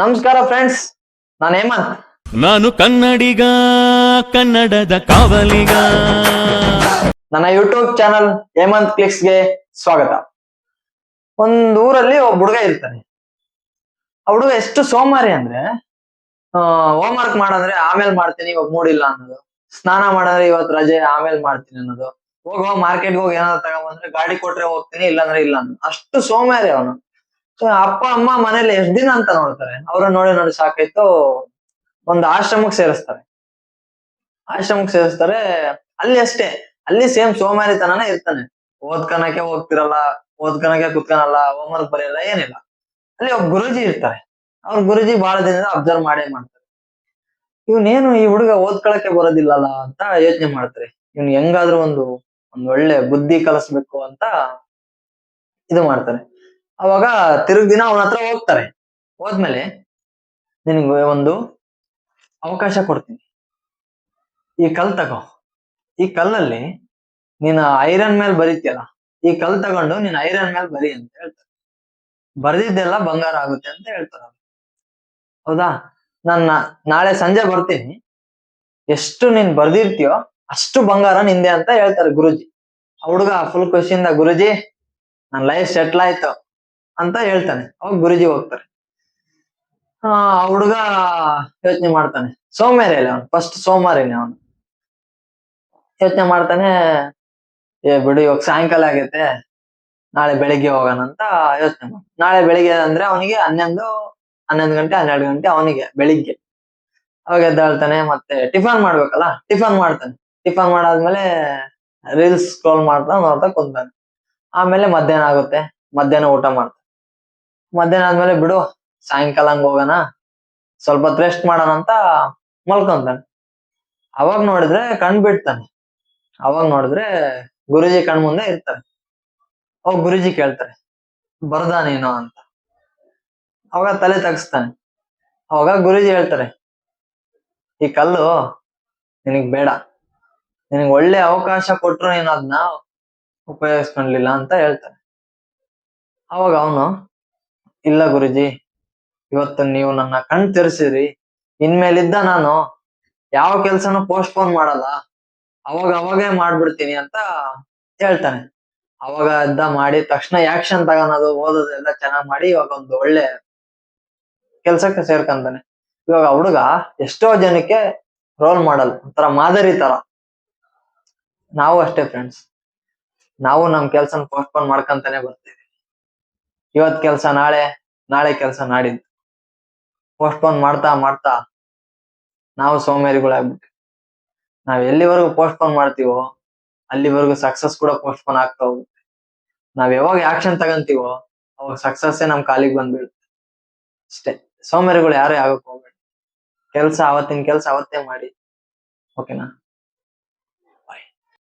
ನಮಸ್ಕಾರ ಫ್ರೆಂಡ್ಸ್, ನಾನು ಹೇಮಂತ್. ನಾನು ಕನ್ನಡಿಗ, ಕನ್ನಡದ ಕಾವಲಿಗ. ನನ್ನ ಯೂಟ್ಯೂಬ್ ಚಾನಲ್ ಹೇಮಂತ್ ಕ್ಲಿಕ್ಸ್ಗೆ ಸ್ವಾಗತ. ಒಂದ್ ಊರಲ್ಲಿ ಒಬ್ಬ ಹುಡುಗ ಇರ್ತಾನೆ. ಆ ಹುಡುಗ ಎಷ್ಟು ಸೋಮಾರಿ ಅಂದ್ರೆ ಹೋಮ್ ವರ್ಕ್ ಮಾಡಂದ್ರೆ ಆಮೇಲೆ ಮಾಡ್ತೀನಿ, ಇವಾಗ ಮೂಡಿಲ್ಲ ಅನ್ನೋದು. ಸ್ನಾನ ಮಾಡಂದ್ರೆ ಇವತ್ತು ರಜೆ, ಆಮೇಲೆ ಮಾಡ್ತೀನಿ ಅನ್ನೋದು. ಹೋಗೋ ಮಾರ್ಕೆಟ್ಗೆ ಹೋಗಿ ಏನಾದ್ರು ತಗೊಂಬಂದ್ರೆ ಗಾಡಿ ಕೊಟ್ರೆ ಹೋಗ್ತೀನಿ, ಇಲ್ಲಾಂದ್ರೆ ಇಲ್ಲ ಅನ್ನೋದು. ಅಷ್ಟು ಸೋಮಾರಿ ಅವನು. ಅಪ್ಪ ಅಮ್ಮ ಮನೇಲಿ ಎಷ್ಟ್ ದಿನ ಅಂತ ನೋಡ್ತಾರೆ. ಅವ್ರನ್ನ ನೋಡಿ ನೋಡಿ ಸಾಕಾಯ್ತು. ಒಂದು ಆಶ್ರಮಕ್ಕೆ ಸೇರಿಸ್ತಾರೆ. ಅಲ್ಲಿ ಅಷ್ಟೇ, ಅಲ್ಲಿ ಸೇಮ್ ಸೋಮಾರಿತನನೇ ಇರ್ತಾನೆ. ಓದ್ಕನಕ್ಕೆ ಹೋಗ್ತಿರಲ್ಲ, ಓದ್ಕನಕ್ಕೆ ಕುತ್ಕನಲ್ಲ, ಹೋಮ್ ವರ್ಕ್ ಬರೆಯಲ್ಲ, ಏನಿಲ್ಲ. ಅಲ್ಲಿ ಒಬ್ಬ ಗುರುಜಿ ಇರ್ತಾರೆ. ಅವ್ರ ಗುರುಜಿ ಬಹಳ ದಿನದಿಂದ ಅಬ್ಸರ್ವ್ ಮಾಡ್ತಾರೆ. ಇವನೇನು ಈ ಹುಡುಗ ಓದ್ಕೊಳಕ್ಕೆ ಬರೋದಿಲ್ಲಲ್ಲ ಅಂತ ಯೋಚನೆ ಮಾಡ್ತಾರೆ. ಇವ್ನ್ ಹೆಂಗಾದ್ರೂ ಒಂದು ಒಳ್ಳೆ ಬುದ್ಧಿ ಕಲಿಸ್ಬೇಕು ಅಂತ ಇದು ಮಾಡ್ತಾರೆ. ಅವಾಗ ತಿರುಗ್ ದಿನ ಅವನ ಹತ್ರ ಹೋಗ್ತಾರೆ. ಹೋದ್ಮೇಲೆ ನಿನಗೆ ಒಂದು ಅವಕಾಶ ಕೊಡ್ತೀನಿ, ಈ ಕಲ್ ತಗೋ. ಈ ಕಲ್ಲಲ್ಲಿ ನೀನು ಐರನ್ ಮೇಲೆ ಬರೀತಿಯಲ್ಲ, ಈ ಕಲ್ ತಗೊಂಡು ನೀನ್ ಐರನ್ ಮೇಲೆ ಬರಿ ಅಂತ ಹೇಳ್ತಾರೆ. ಬರ್ದಿದ್ದೆಲ್ಲ ಬಂಗಾರ ಆಗುತ್ತೆ ಅಂತ ಹೇಳ್ತಾರ. ಹೌದಾ, ನಾನು ನಾಳೆ ಸಂಜೆ ಬರ್ತೀನಿ, ಎಷ್ಟು ನೀನ್ ಬರ್ದಿರ್ತೀಯೋ ಅಷ್ಟು ಬಂಗಾರ ನಿಂದೆ ಅಂತ ಹೇಳ್ತಾರೆ ಗುರುಜಿ. ಆ ಹುಡುಗ ಫುಲ್ ಖುಷಿಯಿಂದ, ಗುರುಜಿ ನನ್ ಲೈಫ್ ಸೆಟ್ಲ್ ಆಯ್ತು ಅಂತ ಹೇಳ್ತಾನೆ. ಅವಾಗ ಗುರುಜಿ ಹೋಗ್ತಾರೆ. ಆ ಹುಡುಗ ಯೋಚನೆ ಮಾಡ್ತಾನೆ. ಸೋಮಾರಿ ಅಲ್ಲ ಅವನು, ಫಸ್ಟ್ ಸೋಮಾರಿನೇ ಅವನು. ಯೋಚನೆ ಮಾಡ್ತಾನೆ, ಬಿಡು ಇವಾಗ ಸಾಯಂಕಾಲ ಆಗೈತೆ, ನಾಳೆ ಬೆಳಿಗ್ಗೆ ಹೋಗೋಣ ಅಂತ ಯೋಚನೆ ಮಾಡ. ನಾಳೆ ಬೆಳಿಗ್ಗೆ ಅಂದ್ರೆ ಅವನಿಗೆ 11 ಗಂಟೆ 12 ಗಂಟೆ ಅವನಿಗೆ ಬೆಳಿಗ್ಗೆ. ಅವಾಗ ಎದ್ದಾಳ್ತಾನೆ, ಮತ್ತೆ ಟಿಫನ್ ಮಾಡ್ಬೇಕಲ್ಲ, ಟಿಫನ್ ಮಾಡ್ತಾನೆ. ಟಿಫನ್ ಮಾಡಾದ್ಮೇಲೆ ರೀಲ್ಸ್ ಸ್ಕ್ರೋಲ್ ನೋಡ್ತಾ ಕುಂತಾನೆ. ಆಮೇಲೆ ಮಧ್ಯಾಹ್ನ ಆಗುತ್ತೆ, ಮಧ್ಯಾಹ್ನ ಊಟ ಮಾಡ್ತಾನೆ. ಮಧ್ಯಾಹ್ನ ಆದ್ಮೇಲೆ ಬಿಡು ಸಾಯಂಕಾಲ ಹಂಗ ಹೋಗೋಣ, ಸ್ವಲ್ಪ ಹೊತ್ತು ರೆಸ್ಟ್ ಮಾಡೋಣ ಅಂತ ಮಲ್ಕೊಂತಾನೆ. ಅವಾಗ ನೋಡಿದ್ರೆ ಬಿಡ್ತಾನೆ. ಅವಾಗ ನೋಡಿದ್ರೆ ಗುರುಜಿ ಕಣ್ ಮುಂದೆ ಇರ್ತಾರೆ. ಅವಾಗ ಗುರುಜಿ ಕೇಳ್ತಾರೆ, ಬರ್ದ ನೀನು ಅಂತ. ಅವಾಗ ತಲೆ ತಗ್ಸ್ತಾನೆ. ಅವಾಗ ಗುರುಜಿ ಹೇಳ್ತಾರೆ, ಈ ಕಲ್ಲು ನಿನಗ್ ಬೇಡ, ನಿನಗ್ ಒಳ್ಳೆ ಅವಕಾಶ ಕೊಟ್ರು ನೀನು ಅದನ್ನ ಉಪಯೋಗಿಸ್ಕೊಂಡ್ಲಿಲ್ಲ ಅಂತ ಹೇಳ್ತಾರೆ. ಅವಾಗ ಅವನು, ಇಲ್ಲ ಗುರುಜಿ, ಇವತ್ತು ನೀವು ನನ್ನ ಕಣ್ ತೆರೆಸಿದ್ರಿ, ಇನ್ಮೇಲಿದ್ದ ನಾನು ಯಾವ ಕೆಲ್ಸನೂ ಪೋಸ್ಟ್ಪೋನ್ ಮಾಡಲ್ಲ, ಅವಾಗೇ ಮಾಡ್ಬಿಡ್ತೀನಿ ಅಂತ ಹೇಳ್ತಾನೆ. ಅವಾಗ ಮಾಡಿ ತಕ್ಷಣ ಆಕ್ಷನ್ ತಗೊಳೋದು, ಓದೋದು ಎಲ್ಲ ಚೆನ್ನಾಗ್ ಮಾಡಿ ಇವಾಗ ಒಂದು ಒಳ್ಳೆ ಕೆಲ್ಸಕ್ಕೆ ಸೇರ್ಕೊಂತಾನೆ. ಇವಾಗ ಹುಡುಗ ಎಷ್ಟೋ ಜನಕ್ಕೆ ರೋಲ್ ಮಾಡಲ್, ಒಂಥರ ಮಾದರಿ ತರ. ನಾವು ಅಷ್ಟೇ ಫ್ರೆಂಡ್ಸ್, ನಾವು ನಮ್ ಕೆಲ್ಸನ ಪೋಸ್ಟ್ಪೋನ್ ಮಾಡ್ಕೊಂತಾನೆ ಬರ್ತೀವಿ. ಇವತ್ ಕೆಲ್ಸ ನಾಳೆ, ನಾಳೆ ಕೆಲ್ಸ ನಾಡಿದ್ದು ಪೋಸ್ಟ್ಪೋನ್ ಮಾಡ್ತಾ ನಾವು ಸೋಮೇರಿಗಳಾಗ್ಬಿಟ್ಟು, ನಾವ್ ಎಲ್ಲಿವರೆಗೂ ಪೋಸ್ಟ್ಪೋನ್ ಮಾಡ್ತೀವೋ ಅಲ್ಲಿವರೆಗೂ ಸಕ್ಸಸ್ ಕೂಡ ಪೋಸ್ಟ್ಪೋನ್ ಆಗ್ತಾ ಹೋಗುತ್ತೆ. ನಾವ್ ಯಾವಾಗ ಆಕ್ಷನ್ ತಗಂತೀವೋ ಅವಾಗ ಸಕ್ಸಸ್ಸೇ ನಮ್ ಕಾಲಿಗೆ ಬಂದ್ಬೀಳುತ್ತೆ. ಅಷ್ಟೇ, ಸೋಮೇರಿಗಳು ಯಾರೇ ಆಗಕ್ ಹೋಗ್ಬೇಡಿ. ಅವತ್ತಿನ ಕೆಲ್ಸ ಅವತ್ತೇ ಮಾಡಿ. ಓಕೆನಾ?